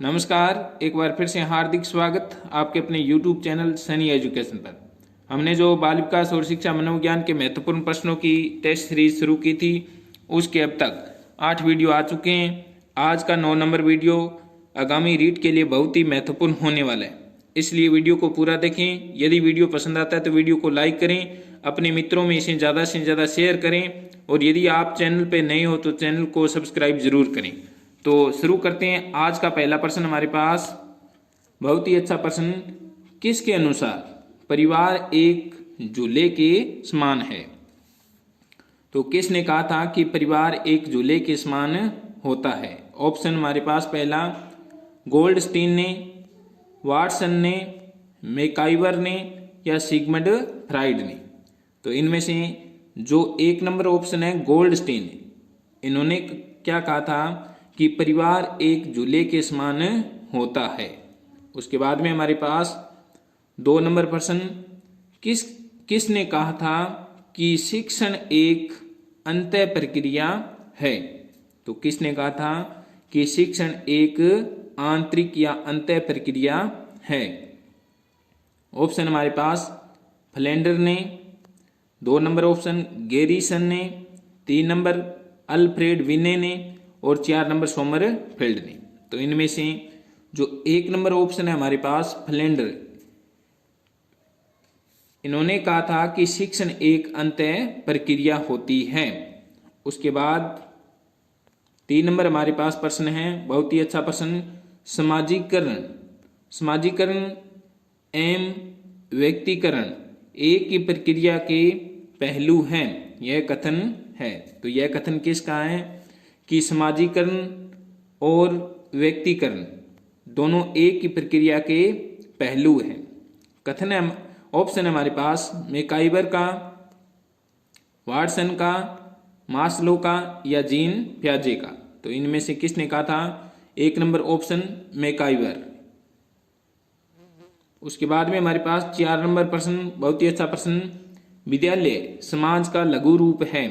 नमस्कार, एक बार फिर से हार्दिक स्वागत आपके अपने YouTube चैनल सनी एजुकेशन पर। हमने जो बाल विकास और शिक्षा मनोविज्ञान के महत्वपूर्ण प्रश्नों की टेस्ट सीरीज शुरू की थी, उसके अब तक 8 वीडियो आ चुके हैं। आज का 9 नंबर वीडियो आगामी रीट के लिए बहुत ही महत्वपूर्ण होने वाला है, इसलिए वीडियो को पूरा देखें। यदि वीडियो पसंद आता है तो वीडियो को लाइक करें, अपने मित्रों में इसे ज़्यादा से ज़्यादा शेयर करें, और यदि आप चैनल पर नए हो तो चैनल को सब्सक्राइब जरूर करें। तो शुरू करते हैं। आज का पहला प्रश्न हमारे पास बहुत ही अच्छा प्रश्न, किसके अनुसार परिवार एक झूले के समान है? तो किसने कहा था कि परिवार एक झूले के समान होता है? ऑप्शन हमारे पास पहला गोल्डस्टीन ने, वाटसन ने, मैकाइवर ने या सिगमंड फ्राइड ने। तो इनमें से जो एक नंबर ऑप्शन है गोल्डस्टीन, इन्होंने क्या कहा था कि परिवार एक झूले के समान होता है। उसके बाद में हमारे पास 2 नंबर प्रश्न, किसने कहा था कि शिक्षण एक अंतः प्रक्रिया है? तो किसने कहा था कि शिक्षण एक आंतरिक या अंतः प्रक्रिया है? ऑप्शन हमारे पास फ्लेंडर ने, 2 नंबर ऑप्शन गैरीसन ने, 3 नंबर अल्फ्रेड विने ने और 4 नंबर सोमरफेल्ड ने। तो इनमें से जो 1 नंबर ऑप्शन है हमारे पास फ्लेंडर, इन्होंने कहा था कि शिक्षण एक अंतः प्रक्रिया होती है। उसके बाद 3 नंबर हमारे पास प्रश्न है, बहुत ही अच्छा प्रश्न, समाजीकरण एवं व्यक्तिकरण एक ही प्रक्रिया के पहलू हैं, यह कथन है। तो यह कथन किसका है कि समाजीकरण और व्यक्तिकरण दोनों एक ही प्रक्रिया के पहलू हैं? कथन है, ऑप्शन है हमारे पास मैकाइवर का, वाटसन का, मास्लो का या जीन पियाजे का। तो इनमें से किसने कहा था? 1 नंबर ऑप्शन मैकाइवर। उसके बाद में हमारे पास 4 नंबर प्रश्न, बहुत ही अच्छा प्रश्न, विद्यालय समाज का लघु रूप है,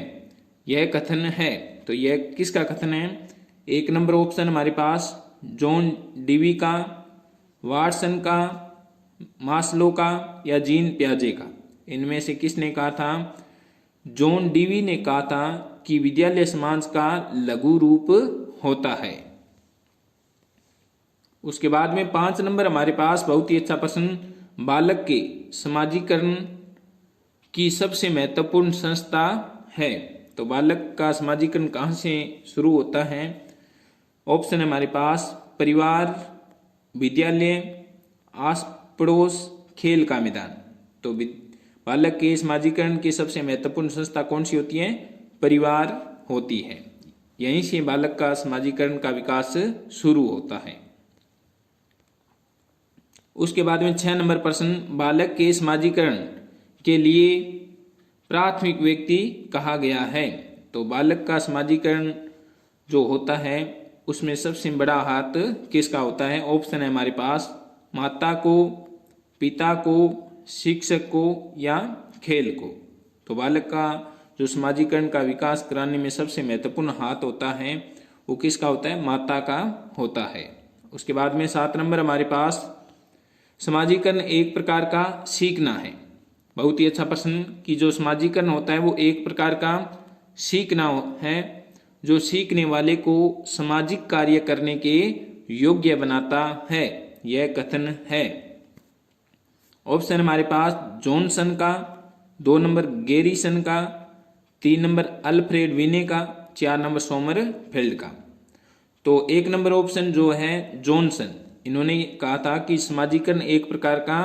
यह कथन है। तो यह किसका कथन है? 1 नंबर ऑप्शन हमारे पास जॉन डीवी का, वाटसन का, मास्लो का या जीन पियाजे का। इनमें से किसने कहा था? जॉन डीवी ने कहा था कि विद्यालय समाज का लघु रूप होता है। उसके बाद में 5 नंबर हमारे पास बहुत ही अच्छा प्रश्न, बालक के समाजीकरण की सबसे महत्वपूर्ण संस्था है। तो बालक का समाजीकरण कहाँ से शुरू होता है? ऑप्शन है हमारे पास परिवार, विद्यालय, आस पड़ोस, खेल का मैदान। तो बालक के समाजीकरण की सबसे महत्वपूर्ण संस्था कौन सी होती है? परिवार होती है। यहीं से बालक का समाजीकरण का विकास शुरू होता है। उसके बाद में 6 नंबर प्रश्न, बालक के समाजीकरण के लिए प्राथमिक व्यक्ति कहा गया है। तो बालक का समाजीकरण जो होता है उसमें सबसे बड़ा हाथ किसका होता है? ऑप्शन है हमारे पास माता को, पिता को, शिक्षक को या खेल को। तो बालक का जो समाजीकरण का विकास कराने में सबसे महत्वपूर्ण हाथ होता है वो किसका होता है? माता का होता है। उसके बाद में 7 नंबर हमारे पास, समाजीकरण एक प्रकार का सीखना है। बहुत ही अच्छा प्रश्न कि जो समाजीकरण होता है वो एक प्रकार का सीखना है, जो सीखने वाले को सामाजिक कार्य करने के योग्य बनाता है, यह कथन है। ऑप्शन हमारे पास जॉनसन का, 2 नंबर गैरीसन का, 3 नंबर अल्फ्रेड विने का, 4 नंबर सोमरफेल्ड का। तो 1 नंबर ऑप्शन जो है जॉनसन, इन्होंने कहा था कि समाजीकरण एक प्रकार का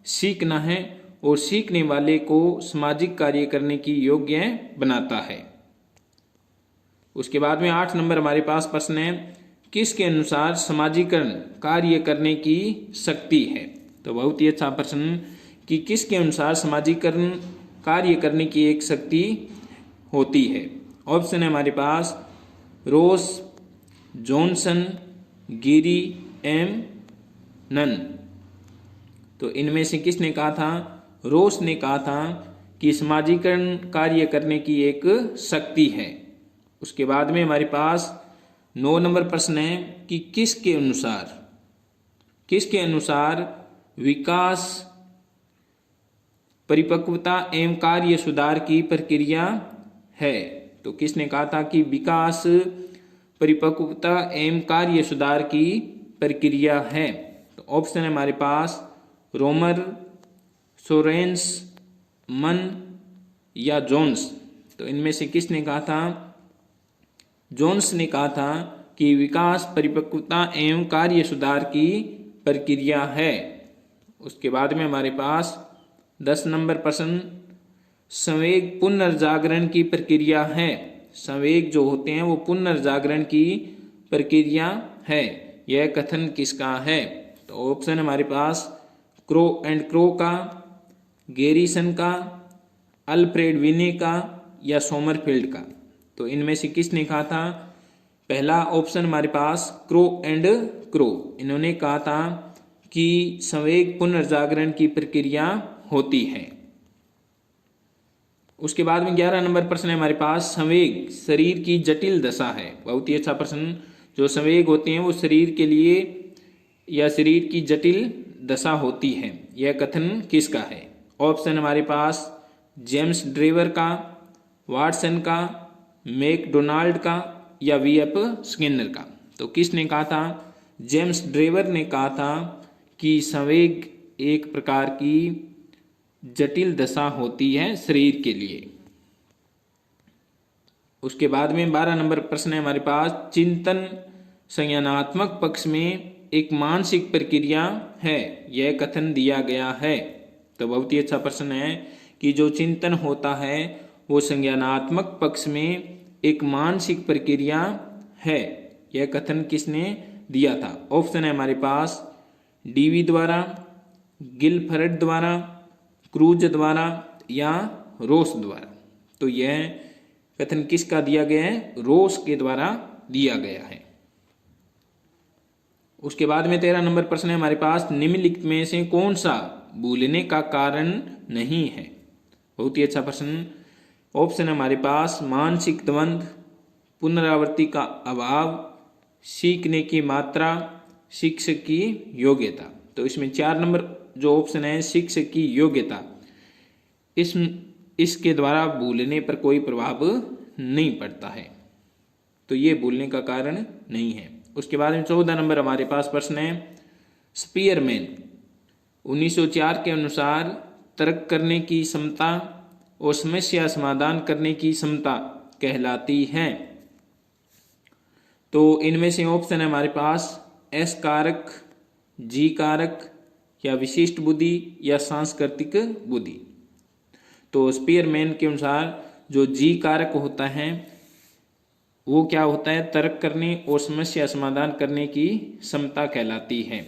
सीखना है और सीखने वाले को सामाजिक कार्य करने की योग्य बनाता है। उसके बाद में 8 नंबर हमारे पास प्रश्न है, किसके अनुसार समाजीकरण कार्य करने की शक्ति है? तो बहुत ही अच्छा प्रश्न कि किसके अनुसार समाजीकरण कार्य करने की एक शक्ति होती है। ऑप्शन है हमारे पास रोस, जॉनसन, गिरी एम नन। तो इनमें से किसने कहा था? रोस ने कहा था कि समाजीकरण कार्य करने की एक शक्ति है। उसके बाद में हमारे पास 9 नंबर प्रश्न है कि किसके अनुसार किसके अनुसार विकास परिपक्वता एवं कार्य सुधार की प्रक्रिया है? तो किसने कहा था कि विकास परिपक्वता एवं कार्य सुधार की प्रक्रिया है? तो ऑप्शन है हमारे पास रोमर, सोरेंस, मन या जोन्स। तो इनमें से किसने कहा था? जोन्स ने कहा था कि विकास परिपक्वता एवं कार्य सुधार की प्रक्रिया है। उसके बाद में हमारे पास 10 नंबर प्रश्न, संवेग पुनर्जागरण की प्रक्रिया है। संवेग जो होते हैं वो पुनर्जागरण की प्रक्रिया है, यह कथन किसका है? तो ऑप्शन हमारे पास क्रो एंड क्रो का, गैरीसन का, अल्फ्रेड विने का या सोमरफील्ड का। तो इनमें से किसने कहा था? पहला ऑप्शन हमारे पास क्रो एंड क्रो, इन्होंने कहा था कि संवेग पुनर्जागरण की प्रक्रिया होती है। उसके बाद में 11 नंबर प्रश्न है हमारे पास, संवेग शरीर की जटिल दशा है। बहुत ही अच्छा प्रश्न। जो संवेग होते हैं वो शरीर के लिए या शरीर की जटिल दशा होती है, यह कथन किसका है? ऑप्शन हमारे पास जेम्स ड्रेवर का, वाटसन का, मैकडोनाल्ड का या वीएफ स्किनर का। तो किसने कहा था? जेम्स ड्रेवर ने कहा था कि संवेग एक प्रकार की जटिल दशा होती है शरीर के लिए। उसके बाद में 12 नंबर प्रश्न है हमारे पास, चिंतन संज्ञानात्मक पक्ष में एक मानसिक प्रक्रिया है, यह कथन दिया गया है। तो बहुत ही अच्छा प्रश्न है कि जो चिंतन होता है वो संज्ञानात्मक पक्ष में एक मानसिक प्रक्रिया है, यह कथन किसने दिया था? ऑप्शन है हमारे पास डीवी द्वारा, गिलफर्ड द्वारा, क्रूज द्वारा या रोस द्वारा। तो यह कथन किसका दिया गया है? रोस के द्वारा दिया गया है। उसके बाद में 13 नंबर प्रश्न है हमारे पास, निम्नलिखित में से कौन सा भूलने का कारण नहीं है? बहुत ही अच्छा प्रश्न। ऑप्शन है हमारे पास मानसिक द्वंद्व, पुनरावृत्ति का अभाव, सीखने की मात्रा, शिक्षक की योग्यता। तो इसमें 4 नंबर जो ऑप्शन है शिक्षक की योग्यता, इसके द्वारा भूलने पर कोई प्रभाव नहीं पड़ता है, तो ये भूलने का कारण नहीं है। उसके बाद में 14 नंबर हमारे पास प्रश्न है, स्पीयरमैन 1904 के अनुसार तर्क करने की क्षमता और समस्या समाधान करने की क्षमता कहलाती है। तो इनमें से ऑप्शन है हमारे पास एस कारक, जी कारक या विशिष्ट बुद्धि या सांस्कृतिक बुद्धि। तो स्पीयरमैन के अनुसार जो जी कारक होता है वो क्या होता है? तर्क करने और समस्या समाधान करने की क्षमता कहलाती है।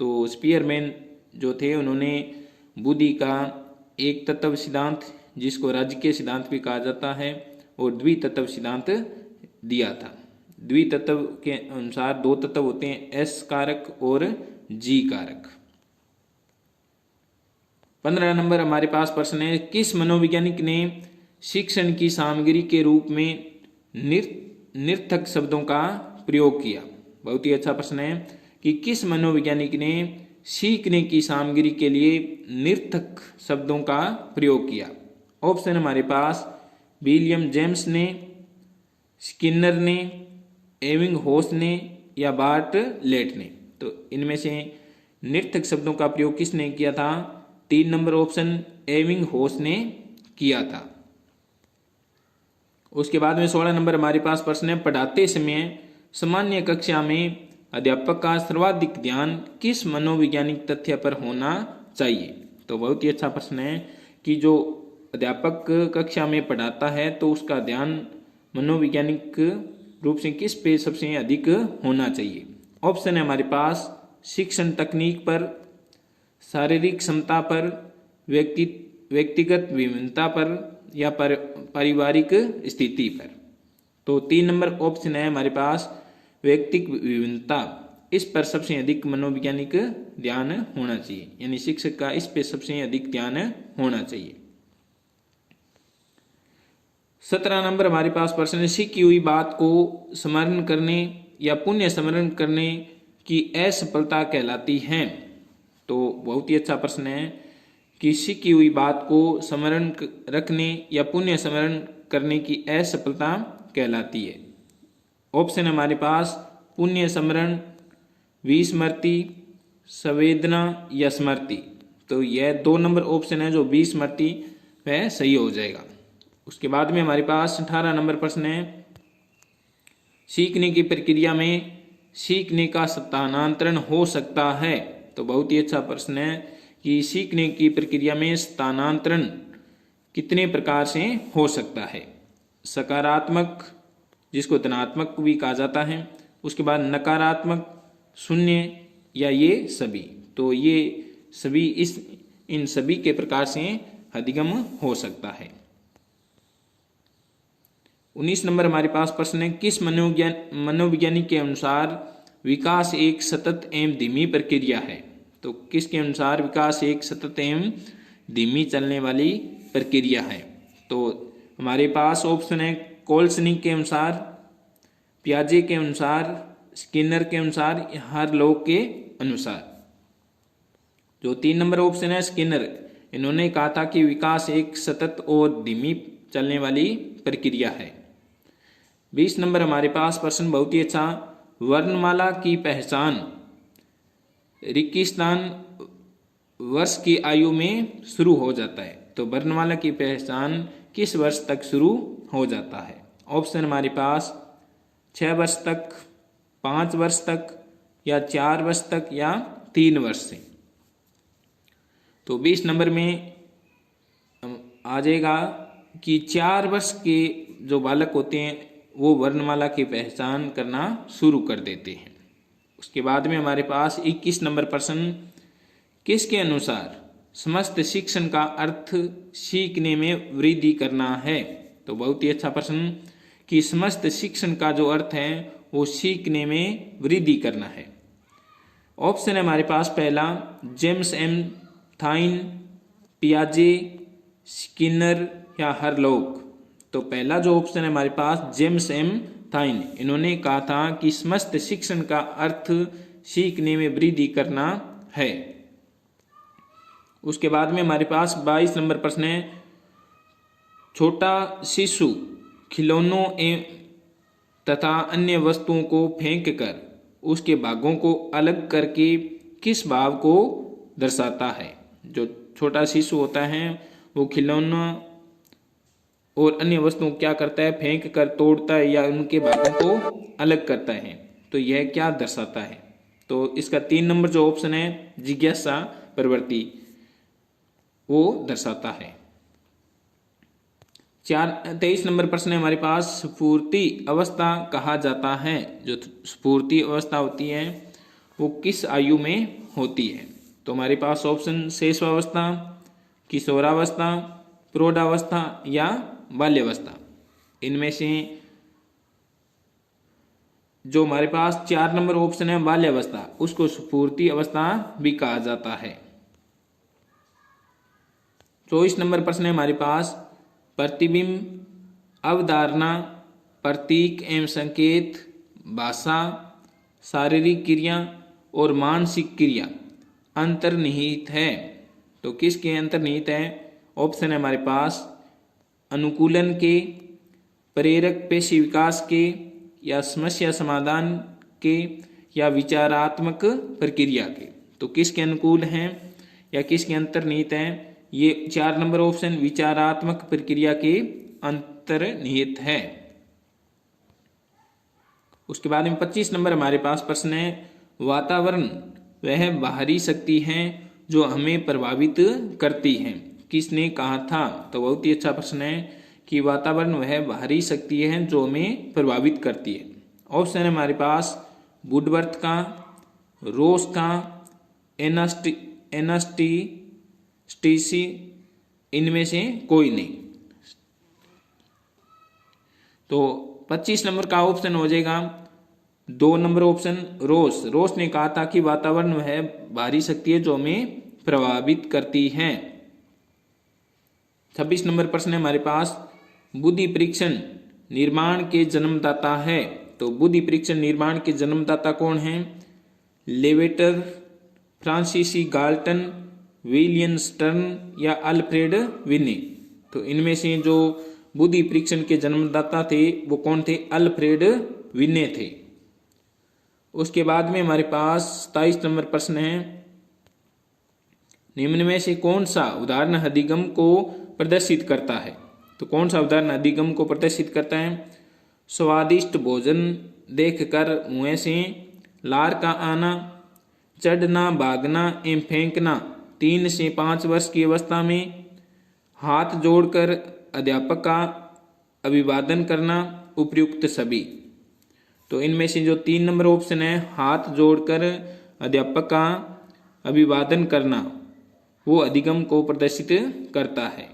तो स्पीयरमैन जो थे उन्होंने बुद्धि का एक तत्व सिद्धांत, जिसको राजकीय सिद्धांत भी कहा जाता है, और द्वितत्व सिद्धांत दिया था। द्वितत्व के अनुसार 2 तत्व होते हैं, एस कारक और जी कारक। 15 नंबर हमारे पास प्रश्न है, किस मनोवैज्ञानिक ने शिक्षण की सामग्री के रूप में निर्थक शब्दों का प्रयोग किया? बहुत ही अच्छा प्रश्न है कि किस मनोवैज्ञानिक ने सीखने की सामग्री के लिए निर्थक शब्दों का प्रयोग किया? ऑप्शन हमारे पास विलियम जेम्स ने, स्किनर ने, एबिंगहॉस ने या बार्टलेट ने। तो इनमें से निर्थक शब्दों का प्रयोग किसने किया था? 3 नंबर ऑप्शन एबिंगहॉस ने किया था। उसके बाद में 16 नंबर हमारे पास प्रश्न है, पढ़ाते समय सामान्य कक्षा में अध्यापक का सर्वाधिक ध्यान किस मनोवैज्ञानिक तथ्य पर होना चाहिए? तो बहुत ही अच्छा प्रश्न है कि जो अध्यापक कक्षा में पढ़ाता है तो उसका ध्यान मनोवैज्ञानिक रूप से किस पे सबसे अधिक होना चाहिए? ऑप्शन है हमारे पास शिक्षण तकनीक पर, शारीरिक क्षमता पर, व्यक्तिगत विभिन्नता पर या पारिवारिक स्थिति पर। तो 3 नंबर ऑप्शन है हमारे पास व्यक्तिगत विभिन्नता, इस पर सबसे अधिक मनोवैज्ञानिक ध्यान होना चाहिए, यानी शिक्षक का इस पे सबसे अधिक ध्यान होना चाहिए। 17 नंबर हमारे पास प्रश्न है, सीखी हुई बात को स्मरण करने या पुण्य स्मरण करने की असफलता कहलाती है? तो बहुत ही अच्छा प्रश्न है। किसी की हुई बात को स्मरण रखने या पुण्य स्मरण करने की असफलता कहलाती है। ऑप्शन हमारे पास पुण्य स्मरण, विस्मृति, संवेदना या स्मृति। तो यह 2 नंबर ऑप्शन है जो विस्मृति वह सही हो जाएगा। उसके बाद में हमारे पास 18 नंबर प्रश्न है, सीखने की प्रक्रिया में सीखने का स्थानांतरण हो सकता है? तो बहुत ही अच्छा प्रश्न है कि सीखने की प्रक्रिया में स्थानांतरण कितने प्रकार से हो सकता है। सकारात्मक, जिसको धनात्मक भी कहा जाता है, उसके बाद नकारात्मक, शून्य या ये सभी। तो ये सभी इन सभी के प्रकार से अधिगम हो सकता है। 19 नंबर हमारे पास प्रश्न है, किस मनोवैज्ञानिक के अनुसार विकास एक सतत एवं धीमी प्रक्रिया है? तो किसके अनुसार विकास एक सतत एवं धीमी चलने वाली प्रक्रिया है? तो हमारे पास ऑप्शन है कोल्सनिक के अनुसार, पियाजे के अनुसार, स्किनर के अनुसार, हारलॉक के अनुसार। जो 3 नंबर ऑप्शन है स्किनर, इन्होंने कहा था कि विकास एक सतत और धीमी चलने वाली प्रक्रिया है। 20 नंबर हमारे पास प्रश्न बहुत ही अच्छा, वर्णमाला की पहचान रिक्तिस्थान वर्ष की आयु में शुरू हो जाता है। तो वर्णमाला की पहचान किस वर्ष तक शुरू हो जाता है? ऑप्शन हमारे पास 6 वर्ष तक, 5 वर्ष तक, या 4 वर्ष तक, या 3 वर्ष से। तो 20 नंबर में आ जाएगा कि 4 वर्ष के जो बालक होते हैं वो वर्णमाला की पहचान करना शुरू कर देते हैं। उसके बाद में हमारे पास 21 नंबर प्रश्न, किसके अनुसार समस्त शिक्षण का अर्थ सीखने में वृद्धि करना है? तो बहुत ही अच्छा प्रश्न कि समस्त शिक्षण का जो अर्थ है वो सीखने में वृद्धि करना है। ऑप्शन है हमारे पास पहला जेम्स एम थाइन, पियाजे, स्किनर या हारलॉक। तो पहला जो ऑप्शन है हमारे पास जेम्स एम थाइन, इन्होंने कहा था कि समस्त शिक्षण का अर्थ सीखने में वृद्धि करना है। उसके बाद में हमारे पास 22 नंबर प्रश्न है, छोटा शिशु खिलौनों तथा अन्य वस्तुओं को फेंक कर उसके भागों को अलग करके किस भाव को दर्शाता है? जो छोटा शिशु होता है वो खिलौना और अन्य वस्तुओं क्या करता है? फेंक कर तोड़ता है या उनके भागों को अलग करता है। तो यह क्या दर्शाता है? तो इसका 3 नंबर जो ऑप्शन है जिज्ञासा प्रवृत्ति, वो दर्शाता है। 23 नंबर प्रश्न है हमारे पास, स्फूर्ति अवस्था कहा जाता है। जो स्फूर्ति अवस्था होती है वो किस आयु में होती है? तो हमारे पास ऑप्शन शैशवावस्था, किशोरावस्था, प्रौढ़ावस्था या बाल्यावस्था। इनमें से जो हमारे पास 4 नंबर ऑप्शन है बाल्यावस्था, उसको स्फूर्ति अवस्था भी कहा जाता है। 24 नंबर प्रश्न है हमारे पास, प्रतिबिंब, अवधारणा, प्रतीक एवं संकेत, भाषा, शारीरिक क्रिया और मानसिक क्रिया अंतर्निहित है। तो किसके अंतर्निहित है? ऑप्शन है हमारे पास अनुकूलन के, प्रेरक पेशी विकास के, या समस्या समाधान के, या विचारात्मक प्रक्रिया के। तो किसके अनुकूल हैं या किसके अंतर्निहित हैं? ये 4 नंबर ऑप्शन विचारात्मक प्रक्रिया के अंतर्निहित है। उसके बाद में 25 नंबर हमारे पास प्रश्न है, वातावरण वह बाहरी शक्ति है जो हमें प्रभावित करती है, किसने कहा था? तो बहुत ही अच्छा प्रश्न है कि वातावरण वह बाहरी शक्ति है जो हमें प्रभावित करती है। ऑप्शन है हमारे पास वुडवर्थ का, रोस का, एनास्टीसी, इनमें से कोई नहीं। तो 25 नंबर का ऑप्शन हो जाएगा 2 नंबर ऑप्शन रोस। रोस ने कहा था कि वातावरण वह बाहरी शक्ति है जो हमें प्रभावित करती है। 26 नंबर प्रश्न है हमारे पास, बुद्धि परीक्षण निर्माण के जन्मदाता है। तो बुद्धि परीक्षण निर्माण के जन्मदाता कौन है? लेवेटर, फ्रांसीसी गाल्टन, विलियम स्टर्न या अल्फ्रेड विने। तो इनमें से जो बुद्धि परीक्षण के जन्मदाता थे वो कौन थे? अल्फ्रेड विने थे। उसके बाद में हमारे पास 27 नंबर प्रश्न है, निम्न में से कौन सा उदाहरण अधिगम को प्रदर्शित करता है? तो कौन सा उदाहरण अधिगम को प्रदर्शित करता है? स्वादिष्ट भोजन देखकर मुंह से लार का आना, चढ़ना, भागना एवं फेंकना 3 से 5 वर्ष की अवस्था में, हाथ जोड़कर अध्यापक का अभिवादन करना, उपयुक्त सभी। तो इनमें से जो 3 नंबर ऑप्शन है, हाथ जोड़कर अध्यापक का अभिवादन करना, वो अधिगम को प्रदर्शित करता है।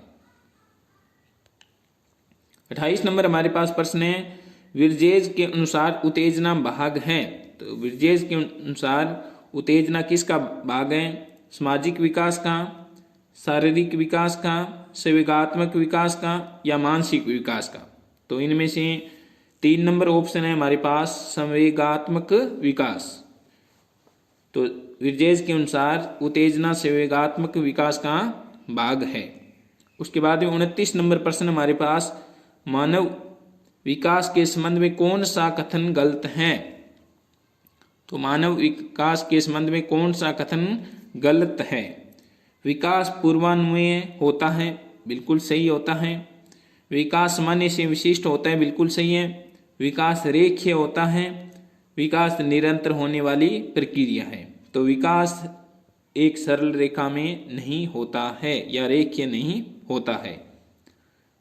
28 नंबर हमारे पास प्रश्न है, विर्जेज के अनुसार उत्तेजना भाग है। तो विर्जेज के अनुसार उत्तेजना किसका भाग है? सामाजिक विकास का, शारीरिक विकास का, संवेगात्मक विकास का या मानसिक विकास का। तो इनमें से 3 नंबर ऑप्शन है हमारे पास संवेगात्मक विकास। तो विर्जेज के अनुसार उत्तेजना संवेगात्मक विकास का भाग है। उसके बाद में 29 नंबर प्रश्न हमारे पास, मानव विकास के संबंध में कौन सा कथन गलत है? तो मानव विकास के संबंध में कौन सा कथन गलत है? विकास पूर्वान्वयी होता है, बिल्कुल सही होता है। विकास सामान्य से विशिष्ट होता है, बिल्कुल सही है। विकास रेखीय होता है, विकास निरंतर होने वाली प्रक्रिया है। तो विकास एक सरल रेखा में नहीं होता है या रेखीय नहीं होता है।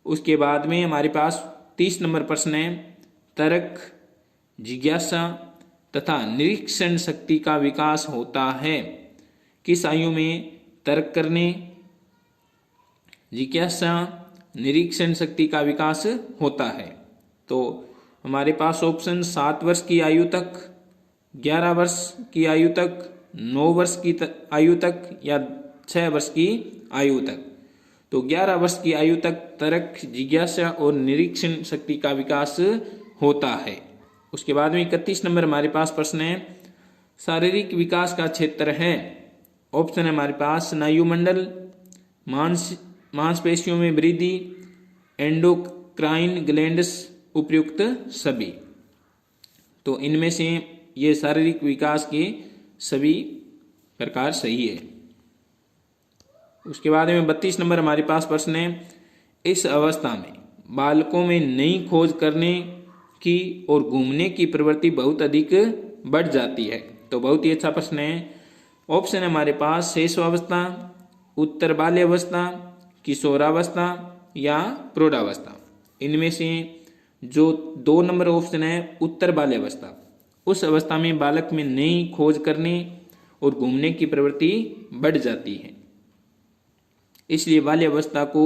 उसके बाद में हमारे पास 30 नंबर प्रश्न है, तर्क, जिज्ञासा तथा निरीक्षण शक्ति का विकास होता है किस आयु में? तर्क करने, जिज्ञासा, निरीक्षण शक्ति का विकास होता है। तो हमारे पास ऑप्शन 7 वर्ष की आयु तक, 11 वर्ष की आयु तक, 9 वर्ष की आयु तक या 6 वर्ष की आयु तक। तो 11 वर्ष की आयु तक तर्क, जिज्ञासा और निरीक्षण शक्ति का विकास होता है। उसके बाद में 31 नंबर हमारे पास प्रश्न है, शारीरिक विकास का क्षेत्र है। ऑप्शन है हमारे पास स्नायुमंडल, मांसपेशियों में वृद्धि, एंडोक्राइन ग्लैंड्स, उपयुक्त सभी। तो इनमें से ये शारीरिक विकास के सभी प्रकार सही है। उसके बाद में 32 नंबर हमारे पास प्रश्न है, इस अवस्था में बालकों में नई खोज करने की और घूमने की प्रवृत्ति बहुत अधिक बढ़ जाती है। तो बहुत ही अच्छा प्रश्न है। ऑप्शन है हमारे पास शैशवावस्था, उत्तर बाल्यावस्था, किशोरावस्था या प्रौढ़ावस्था। इनमें से जो 2 नंबर ऑप्शन है उत्तर बाल्यावस्था, उस अवस्था में बालक में नई खोज करने और घूमने की प्रवृत्ति बढ़ जाती है, इसलिए बाल्यावस्था को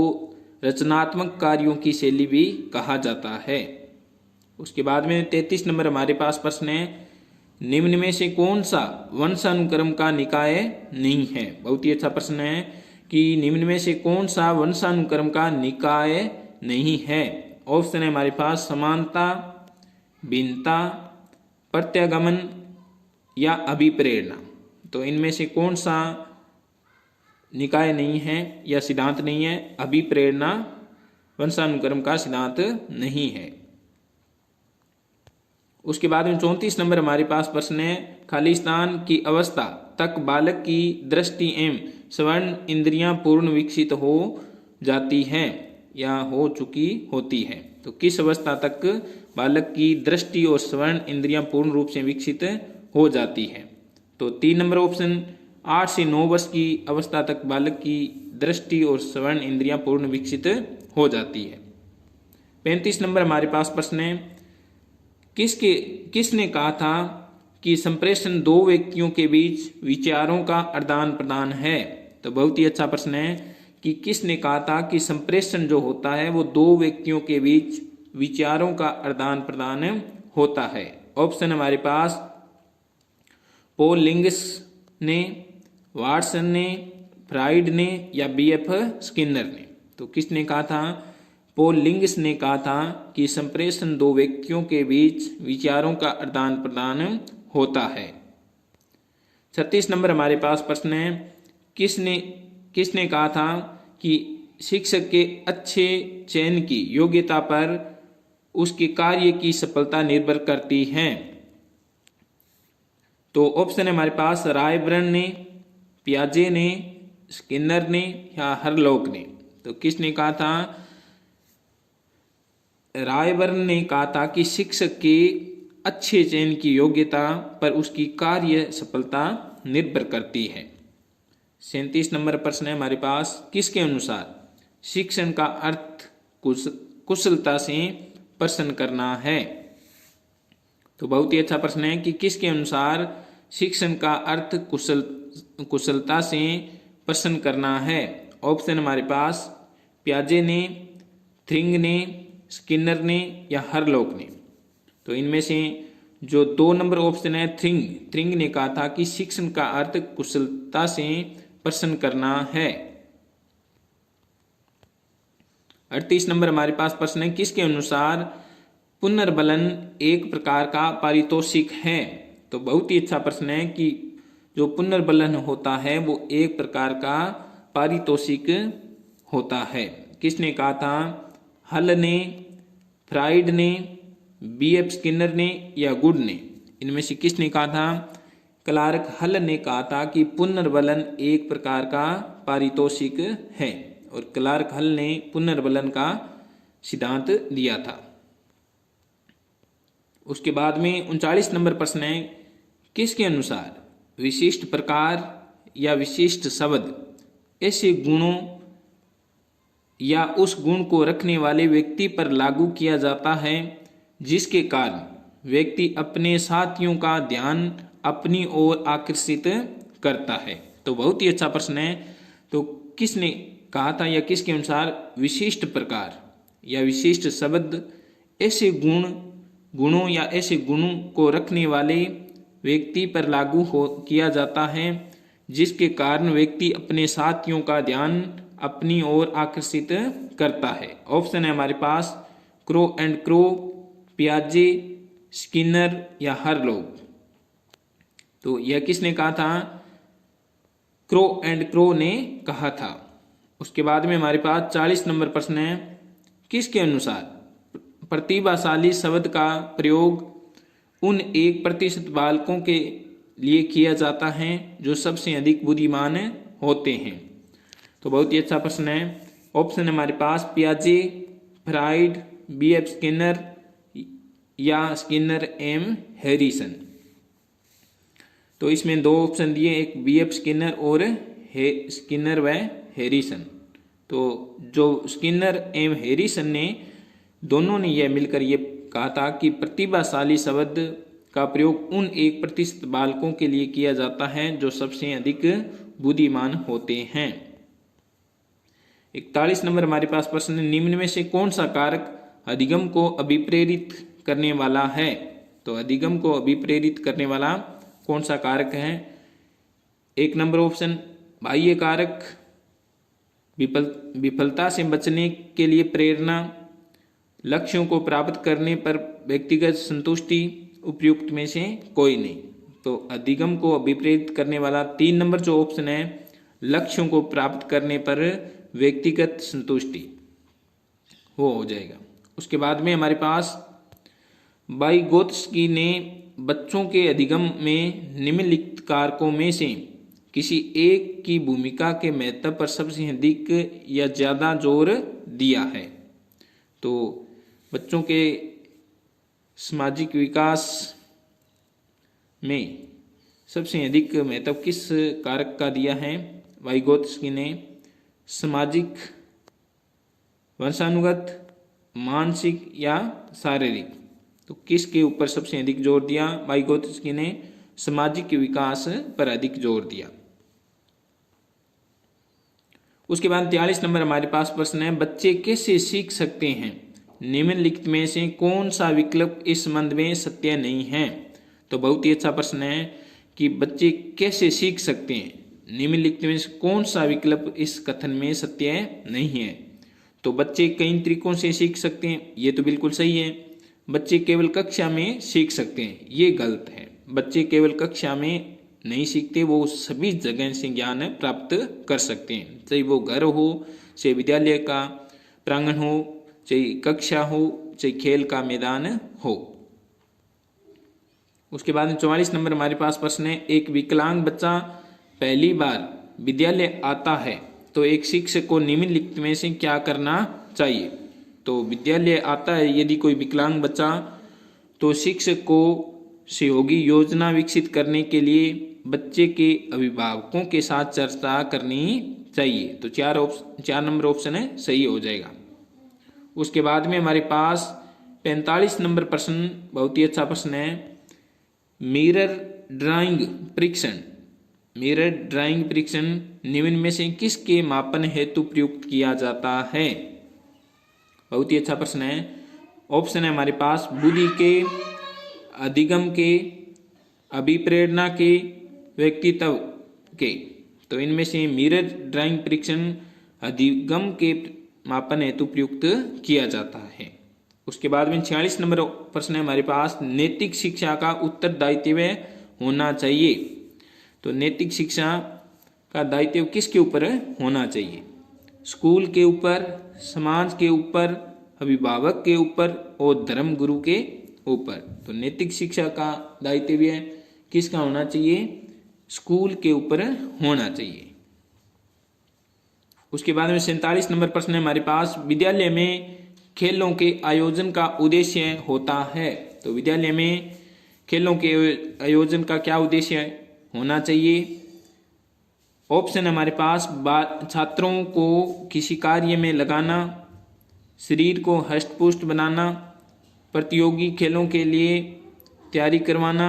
रचनात्मक कार्यों की शैली भी कहा जाता है। उसके बाद में 33 नंबर हमारे पास प्रश्न है, निम्न में से कौन सा वंशानुक्रम का निकाय नहीं है? बहुत ही अच्छा प्रश्न है कि निम्न में से कौन सा वंशानुक्रम का निकाय नहीं है। ऑप्शन है हमारे पास समानता, भिन्नता, प्रत्यागमन या अभिप्रेरणा। तो इनमें से कौन सा निकाय नहीं है या सिद्धांत नहीं है? अभिप्रेरणा वंशानुक्रम का सिद्धांत नहीं है। उसके बाद में 34 नंबर हमारे पास प्रश्न है, खालिस्तान की अवस्था तक बालक की दृष्टि एवं श्रवण इंद्रियां पूर्ण विकसित हो जाती हैं या हो चुकी होती है। तो किस अवस्था तक बालक की दृष्टि और श्रवण इंद्रियां पूर्ण रूप से विकसित हो जाती है? तो 3 नंबर ऑप्शन 8 से 9 वर्ष की अवस्था तक बालक की दृष्टि और श्रवण इंद्रियां पूर्ण विकसित हो जाती है। 35 नंबर हमारे पास प्रश्न है, किसने कहा था कि संप्रेषण 2 व्यक्तियों के बीच विचारों का आदान प्रदान है? तो बहुत ही अच्छा प्रश्न है कि किसने कहा था कि संप्रेषण जो होता है वो 2 व्यक्तियों के बीच विचारों का आदान प्रदान होता है। ऑप्शन हमारे पास पॉल लिंग्स ने, वाटसन ने, फ्राइड ने या बीएफ स्किनर ने। तो किसने कहा था? पॉल लिंग्स ने कहा था कि संप्रेषण 2 व्यक्तियों के बीच विचारों का आदान प्रदान होता है। 36 नंबर हमारे पास प्रश्न है, किसने किसने कहा था कि शिक्षक के अच्छे चयन की योग्यता पर उसके कार्य की सफलता निर्भर करती है? तो ऑप्शन है हमारे पास रायबर्न ने, पियाजे ने, स्किनर ने या हरलॉक ने। तो किसने कहा था? रायबर्न ने कहा था कि शिक्षक के अच्छे चयन की योग्यता पर उसकी कार्य सफलता निर्भर करती है। 37 नंबर प्रश्न है हमारे पास, किसके अनुसार शिक्षण का अर्थ कुशलता से प्रश्न करना है? तो बहुत ही अच्छा प्रश्न है कि किसके अनुसार शिक्षण का अर्थ कुशलता से प्रश्न करना है। ऑप्शन हमारे पास पियाजे ने, थ्रिंग ने, स्किनर ने या हरलॉक ने। तो इनमें से जो 2 नंबर ऑप्शन है थ्रिंग ने कहा था कि शिक्षण का अर्थ कुशलता से प्रश्न करना है। 38 नंबर हमारे पास प्रश्न है, किसके अनुसार पुनर्बलन एक प्रकार का पारितोषिक है? तो बहुत ही अच्छा प्रश्न है कि जो पुनर्बलन होता है वो एक प्रकार का पारितोषिक होता है। किसने कहा था? हल ने, फ्राइड ने, बीएफ स्किनर ने या गुड ने। इनमें से किसने कहा था? क्लार्क हल ने कहा था कि पुनर्बलन एक प्रकार का पारितोषिक है और क्लार्क हल ने पुनर्बलन का सिद्धांत दिया था। उसके बाद में 39 नंबर प्रश्न है, किसके अनुसार विशिष्ट प्रकार या विशिष्ट शब्द ऐसे गुणों या उस गुण को रखने वाले व्यक्ति पर लागू किया जाता है जिसके कारण व्यक्ति अपने साथियों का ध्यान अपनी ओर आकर्षित करता है? तो बहुत ही अच्छा प्रश्न है। तो किसने कहा था या किसके अनुसार विशिष्ट प्रकार या विशिष्ट शब्द ऐसे गुणों या ऐसे गुणों को रखने वाले व्यक्ति पर लागू किया जाता है जिसके कारण व्यक्ति अपने साथियों का ध्यान अपनी ओर आकर्षित करता है? ऑप्शन है हमारे पास क्रो एंड क्रो, पियाजे, स्किनर या हरलॉक। तो यह किसने कहा था? क्रो एंड क्रो ने कहा था। उसके बाद में हमारे पास 40 नंबर प्रश्न है, किसके अनुसार प्रतिभाशाली शब्द का प्रयोग उन 1% बालकों के लिए किया जाता है जो सबसे अधिक बुद्धिमान होते हैं? तो बहुत ही अच्छा प्रश्न है। ऑप्शन है हमारे पास पियाजे, फ्राइड, बीएफ स्किनर या स्किनर एम हैरिसन। तो इसमें 2 ऑप्शन दिए, एक बीएफ स्किनर और स्किनर व हैरिसन। तो जो स्किनर एम हैरिसन ने दोनों ने यह मिलकर ये कहा था कि प्रतिभाशाली शब्द का प्रयोग उन 1% बालकों के लिए किया जाता है जो सबसे अधिक बुद्धिमान होते हैं। 41 नंबर हमारे पास प्रश्न, निम्न में से कौन सा कारक अधिगम को अभिप्रेरित करने वाला है? तो अधिगम को अभिप्रेरित करने वाला कौन सा कारक है? 1 नंबर ऑप्शन बाह्य कारक, विफलता से बचने के लिए प्रेरणा, लक्ष्यों को प्राप्त करने पर व्यक्तिगत संतुष्टि, उपयुक्त में से कोई नहीं। तो अधिगम को अभिप्रेरित करने वाला 3 नंबर जो ऑप्शन है, लक्ष्यों को प्राप्त करने पर व्यक्तिगत संतुष्टि, वो हो जाएगा। उसके बाद में हमारे पास वाइगोत्स्की ने बच्चों के अधिगम में निम्नलिखित कारकों में से किसी एक की भूमिका के महत्व पर सबसे अधिक या ज्यादा जोर दिया है? तो बच्चों के सामाजिक विकास में सबसे अधिक महत्व किस कारक का दिया है? वाइगोत्स्की ने सामाजिक, वंशानुगत, मानसिक या शारीरिक। तो किसके ऊपर सबसे अधिक जोर दिया? वाइगोत्स्की ने सामाजिक विकास पर अधिक जोर दिया। उसके बाद 43 नंबर हमारे पास प्रश्न है, बच्चे कैसे सीख सकते हैं? निम्नलिखित में से कौन सा विकल्प इस संबंध में सत्य नहीं है? तो बहुत ही अच्छा प्रश्न है कि बच्चे कैसे सीख सकते हैं, निम्नलिखित में से कौन सा विकल्प इस कथन में सत्य नहीं है? तो बच्चे कई तरीकों से सीख सकते हैं, ये तो बिल्कुल सही है। बच्चे केवल कक्षा में सीख सकते हैं, ये गलत है। बच्चे केवल कक्षा में नहीं सीखते वो सभी जगह से ज्ञान प्राप्त कर सकते हैं, चाहे वो घर हो, चाहे विद्यालय का प्रांगण हो, चाहे कक्षा हो, चाहे खेल का मैदान हो। उसके बाद में 44 नंबर हमारे पास प्रश्न है, एक विकलांग बच्चा पहली बार विद्यालय आता है तो एक शिक्षक को निम्नलिखित में से क्या करना चाहिए। तो विद्यालय आता है यदि कोई विकलांग बच्चा, तो शिक्षक को सहयोगी योजना विकसित करने के लिए बच्चे के अभिभावकों के साथ चर्चा करनी चाहिए। तो 4 नंबर ऑप्शन है सही हो जाएगा। उसके बाद में हमारे पास 45 नंबर प्रश्न बहुत ही अच्छा प्रश्न है, मिरर ड्राइंग परीक्षण। मिरर ड्राइंग परीक्षण निम्न में से किसके मापन हेतु प्रयुक्त किया जाता है। बहुत ही अच्छा प्रश्न है। ऑप्शन है हमारे पास बुद्धि के, अधिगम के, अभिप्रेरणा के, व्यक्तित्व के। तो इनमें से मिरर ड्राइंग परीक्षण अधिगम के मापन हेतु प्रयुक्त किया जाता है। उसके बाद में 46 नंबर प्रश्न है हमारे पास, नैतिक शिक्षा का उत्तरदायित्व होना चाहिए। तो नैतिक शिक्षा का दायित्व किसके ऊपर होना चाहिए। स्कूल के ऊपर, समाज के ऊपर, अभिभावक के ऊपर और धर्म गुरु के ऊपर। तो नैतिक शिक्षा का दायित्व किसका होना चाहिए, स्कूल के ऊपर होना चाहिए। उसके बाद में 47 नंबर प्रश्न है हमारे पास, विद्यालय में खेलों के आयोजन का उद्देश्य होता है। तो विद्यालय में खेलों के आयोजन का क्या उद्देश्य होना चाहिए। ऑप्शन हमारे पास छात्रों को किसी कार्य में लगाना, शरीर को हष्ट-पुष्ट बनाना, प्रतियोगी खेलों के लिए तैयारी करवाना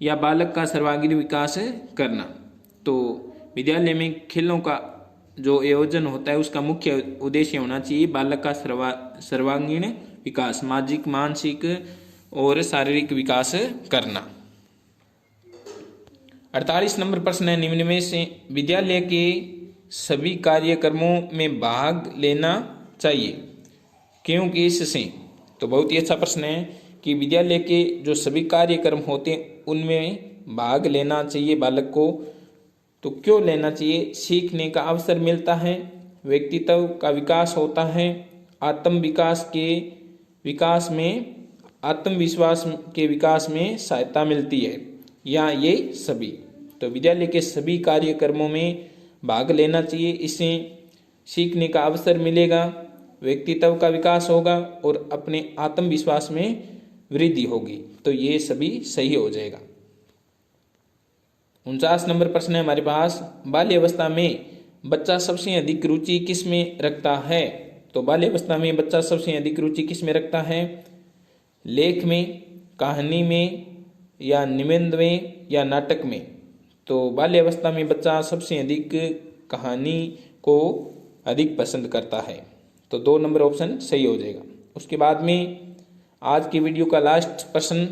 या बालक का सर्वांगीण विकास करना। तो विद्यालय में खेलों का जो आयोजन होता है उसका मुख्य उद्देश्य होना चाहिए बालक का सर्वांगीण विकास, सामाजिक, मानसिक और शारीरिक विकास करना। 48 नंबर प्रश्न है, निम्न में से विद्यालय के सभी कार्यक्रमों में भाग लेना चाहिए क्योंकि इससे। तो बहुत ही अच्छा प्रश्न है कि विद्यालय के जो सभी कार्यक्रम होते हैं उनमें भाग लेना चाहिए बालक को। तो क्यों लेना चाहिए, सीखने का अवसर मिलता है, व्यक्तित्व का विकास होता है, आत्मविकास के विकास में, आत्मविश्वास के विकास में सहायता मिलती है, या ये सभी। तो विद्यालय के सभी कार्यक्रमों में भाग लेना चाहिए, इससे सीखने का अवसर मिलेगा, व्यक्तित्व का विकास होगा और अपने आत्मविश्वास में वृद्धि होगी। तो ये सभी सही हो जाएगा। 49 नंबर प्रश्न है हमारे पास, बाल्यावस्था में बच्चा सबसे अधिक रुचि किस में रखता है। तो बाल्यावस्था में बच्चा सबसे अधिक रुचि किस में रखता है, लेख में, कहानी में, या निबंध में, या नाटक में। तो बाल्यावस्था में बच्चा सबसे अधिक कहानी को अधिक पसंद करता है। तो 2 नंबर ऑप्शन सही हो जाएगा। उसके बाद में आज की वीडियो का लास्ट प्रश्न,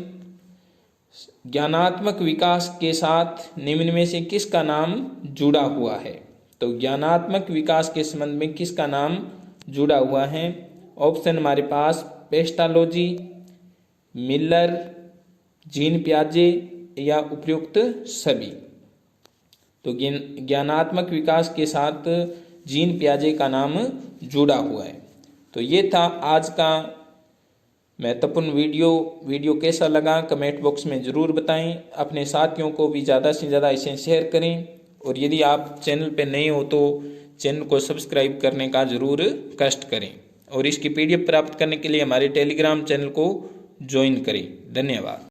ज्ञानात्मक विकास के साथ निम्न में से किसका नाम जुड़ा हुआ है। तो ज्ञानात्मक विकास के संबंध में किसका नाम जुड़ा हुआ है। ऑप्शन हमारे पास पेस्टालोजी, मिलर, जीन पियाजे या उपयुक्त सभी। तो ज्ञानात्मक विकास के साथ जीन पियाजे का नाम जुड़ा हुआ है। तो ये था आज का महत्वपूर्ण वीडियो कैसा लगा कमेंट बॉक्स में ज़रूर बताएं। अपने साथियों को भी ज़्यादा से ज़्यादा इसे शेयर करें और यदि आप चैनल पे नए हो तो चैनल को सब्सक्राइब करने का ज़रूर कष्ट करें और इसकी PDF प्राप्त करने के लिए हमारे टेलीग्राम चैनल को ज्वाइन करें। धन्यवाद।